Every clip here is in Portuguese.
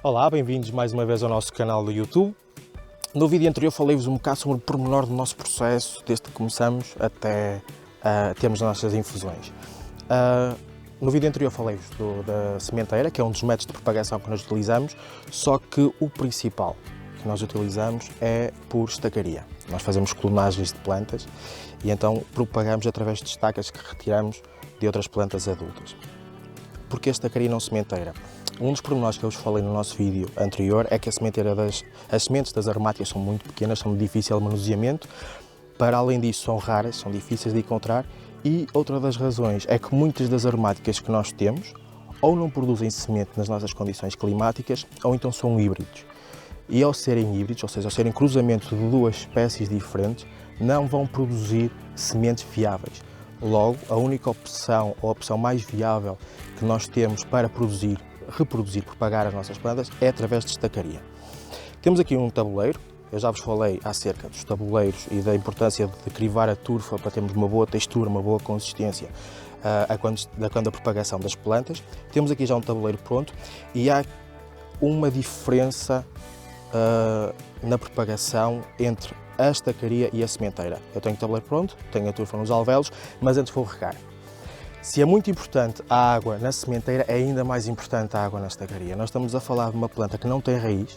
Olá, bem-vindos mais uma vez ao nosso canal do YouTube. No vídeo anterior falei-vos um bocado sobre o pormenor do nosso processo, desde que começamos até termos as nossas infusões. No vídeo anterior falei-vos da sementeira, que é um dos métodos de propagação que nós utilizamos, só que o principal que nós utilizamos é por estacaria. Nós fazemos clonagens de plantas e então propagamos através de estacas que retiramos de outras plantas adultas. Porquê estacaria e não sementeira? Um dos pormenores que eu vos falei no nosso vídeo anterior é que as sementes das aromáticas são muito pequenas, são de difícil manuseamento. Para além disso, são raras, são difíceis de encontrar. E outra das razões é que muitas das aromáticas que nós temos ou não produzem semente nas nossas condições climáticas ou então são híbridos. E ao serem híbridos, ou seja, ao serem cruzamento de duas espécies diferentes, não vão produzir sementes viáveis. Logo, a única opção, ou a opção mais viável que nós temos para reproduzir, propagar as nossas plantas é através de estacaria. Temos aqui um tabuleiro, eu já vos falei acerca dos tabuleiros e da importância de crivar a turfa para termos uma boa textura, uma boa consistência quando a propagação das plantas. Temos aqui já um tabuleiro pronto e há uma diferença na propagação entre a estacaria e a sementeira. Eu tenho o tabuleiro pronto, tenho a turfa nos alvéolos, mas antes vou regar. Se é muito importante a água na sementeira, é ainda mais importante a água na estacaria. Nós estamos a falar de uma planta que não tem raiz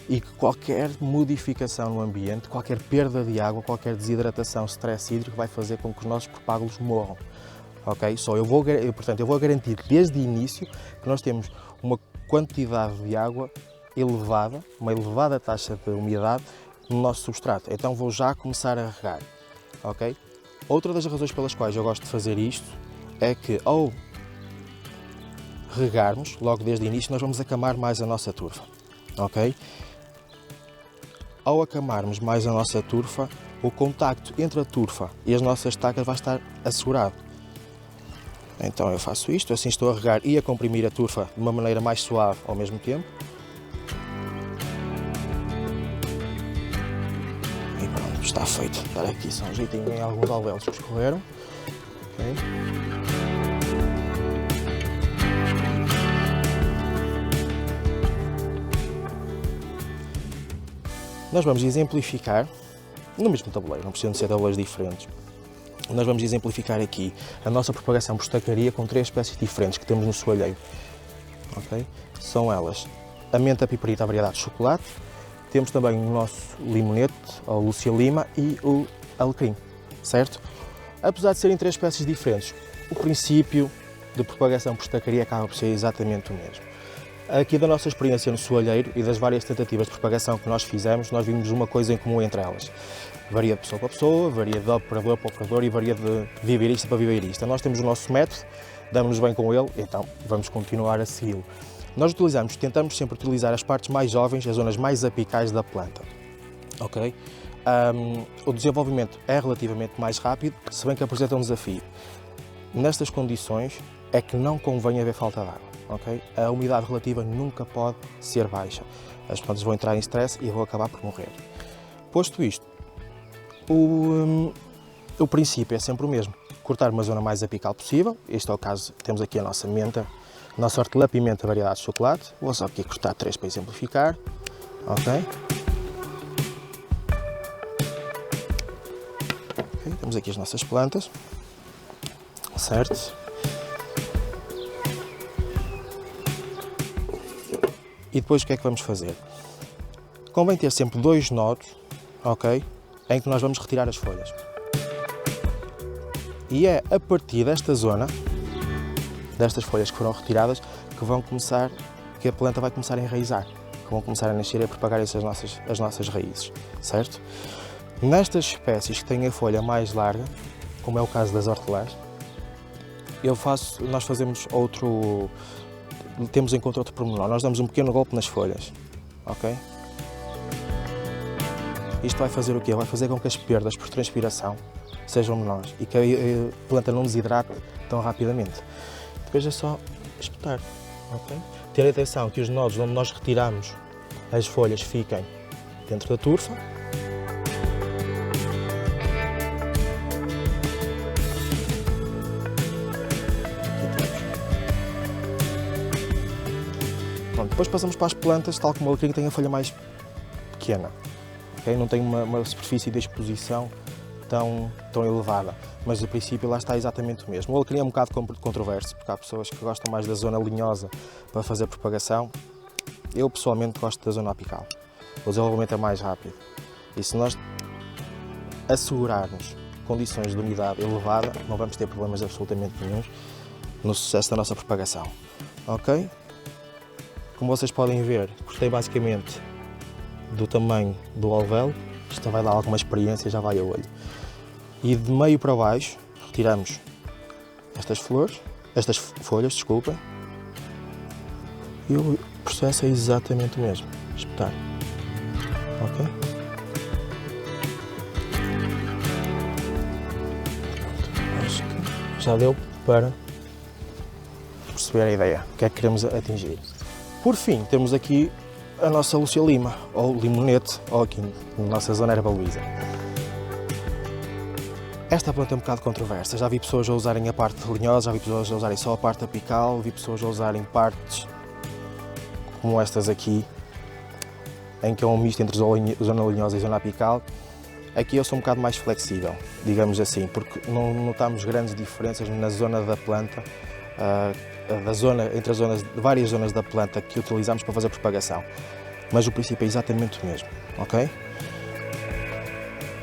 e que qualquer modificação no ambiente, qualquer perda de água, qualquer desidratação, stress hídrico vai fazer com que os nossos propágulos morram. Ok? Portanto, eu vou garantir desde o início que nós temos uma quantidade de água elevada, uma elevada taxa de umidade no nosso substrato. Então vou já começar a regar. Ok? Outra das razões pelas quais eu gosto de fazer isto é que ao regarmos, logo desde o início, nós vamos acamar mais a nossa turfa, ok? Ao acamarmos mais a nossa turfa, o contacto entre a turfa e as nossas estacas vai estar assegurado. Então eu faço isto, assim estou a regar e a comprimir a turfa de uma maneira mais suave ao mesmo tempo. E pronto, está feito. Dar aqui só um jeitinho em alguns alvéolos que escorreram. Okay. Nós vamos exemplificar, no mesmo tabuleiro, não precisam ser tabuleiros diferentes, nós vamos exemplificar aqui a nossa propagação por estacaria com 3 espécies diferentes que temos no soalheiro. Okay? São elas a menta piperita, a variedade de chocolate, temos também o nosso limonete, a Lúcia Lima e o alecrim, certo? Apesar de serem 3 espécies diferentes, o princípio de propagação por estacaria acaba por ser exatamente o mesmo. Aqui da nossa experiência no soalheiro e das várias tentativas de propagação que nós fizemos, nós vimos uma coisa em comum entre elas. Varia de pessoa para pessoa, varia de operador para operador e varia de viveirista para viveirista. Nós temos o nosso método, damos-nos bem com ele, então vamos continuar a segui-lo. Nós tentamos sempre utilizar as partes mais jovens, as zonas mais apicais da planta. Ok? O desenvolvimento é relativamente mais rápido, se bem que apresenta um desafio. Nestas condições é que não convém haver falta de água. Okay? A umidade relativa nunca pode ser baixa. As plantas vão entrar em stress e vão acabar por morrer. Posto isto, o princípio é sempre o mesmo. Cortar uma zona mais apical possível. Este é o caso, temos aqui a nossa menta, a nossa hortelã-pimenta variedade de chocolate. Vou só aqui cortar 3 para exemplificar. Ok? Temos aqui as nossas plantas, certo? E depois o que é que vamos fazer? Convém ter sempre 2 nodos, ok? Em que nós vamos retirar as folhas. E é a partir desta zona, destas folhas que foram retiradas, que a planta vai começar a enraizar, que vão começar a nascer e a propagar-se as nossas raízes, certo? Nestas espécies que têm a folha mais larga, como é o caso das hortelãs, nós fazemos temos em conta outro pormenor. Nós damos um pequeno golpe nas folhas, ok? Isto vai fazer o quê? Vai fazer com que as perdas por transpiração sejam menores e que a planta não desidrate tão rapidamente. Depois é só espetar, ok? Ter atenção que os nodos onde nós retiramos as folhas fiquem dentro da turfa. Depois passamos para as plantas, tal como o alecrim tem a folha mais pequena, okay? Não tem uma superfície de exposição tão elevada, mas o princípio lá está exatamente o mesmo. O alecrim é um bocado controverso, porque há pessoas que gostam mais da zona linhosa para fazer propagação. Eu pessoalmente gosto da zona apical, o desenvolvimento é mais rápido e se nós assegurarmos condições de umidade elevada, não vamos ter problemas absolutamente nenhum no sucesso da nossa propagação. Ok? Como vocês podem ver, cortei basicamente do tamanho do alvéolo, isto vai dar alguma experiência, já vai a olho. E de meio para baixo, retiramos estas folhas, desculpem, e o processo é exatamente o mesmo, espetar. Ok? Pronto, acho que já deu para perceber a ideia, o que é que queremos atingir. Por fim, temos aqui a nossa Lúcia Lima, ou limonete, ou aqui na nossa zona Erva Luísa. Esta planta é um bocado controversa, já vi pessoas a usarem a parte linhosa, já vi pessoas a usarem só a parte apical, vi pessoas a usarem partes como estas aqui, em que é um misto entre zona linhosa e zona apical. Aqui eu sou um bocado mais flexível, digamos assim, porque não notamos grandes diferenças na zona da planta, entre várias zonas da planta que utilizamos para fazer propagação. Mas o princípio é exatamente o mesmo, ok?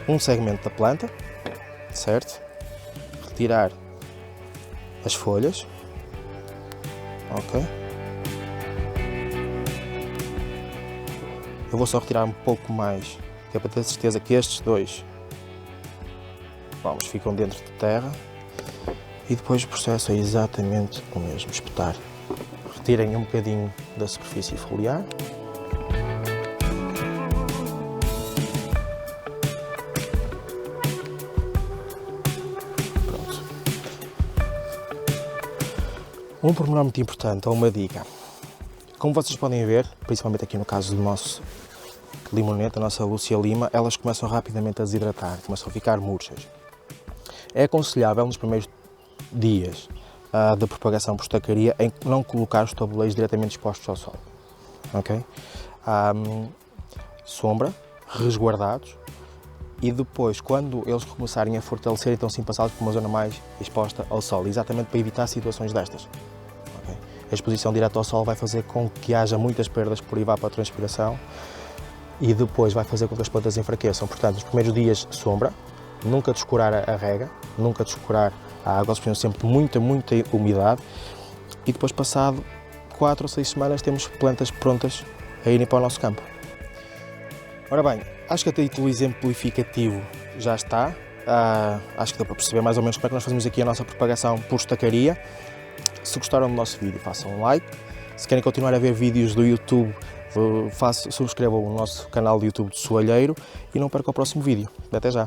Um segmento da planta, certo? Retirar as folhas, ok? Eu vou só retirar um pouco mais, que é para ter certeza que estes dois, ficam dentro de terra. E depois o processo é exatamente o mesmo, espetar. Retirem um bocadinho da superfície foliar. Pronto. Um pormenor muito importante, ou uma dica. Como vocês podem ver, principalmente aqui no caso do nosso limonete, a nossa Lúcia Lima, elas começam rapidamente a desidratar, começam a ficar murchas. É aconselhável nos primeiros dias da propagação por estacaria em não colocar os tabuleiros diretamente expostos ao sol, ok? Sombra, resguardados, e depois, quando eles começarem a fortalecer, então sim passá-los por uma zona mais exposta ao sol, exatamente para evitar situações destas. Okay? A exposição direta ao sol vai fazer com que haja muitas perdas por evapotranspiração e depois vai fazer com que as plantas enfraqueçam. Portanto, nos primeiros dias, sombra, nunca descurar a rega, nunca descurar a água, eles precisam sempre de muita umidade, e depois, passado 4 ou 6 semanas, temos plantas prontas a irem para o nosso campo. Ora bem, acho que a título exemplificativo já está. Acho que deu para perceber mais ou menos como é que nós fazemos aqui a nossa propagação por estacaria. Se gostaram do nosso vídeo, façam um like. Se querem continuar a ver vídeos do YouTube, subscrevam o nosso canal do YouTube do Soalheiro e não percam o próximo vídeo. Até já!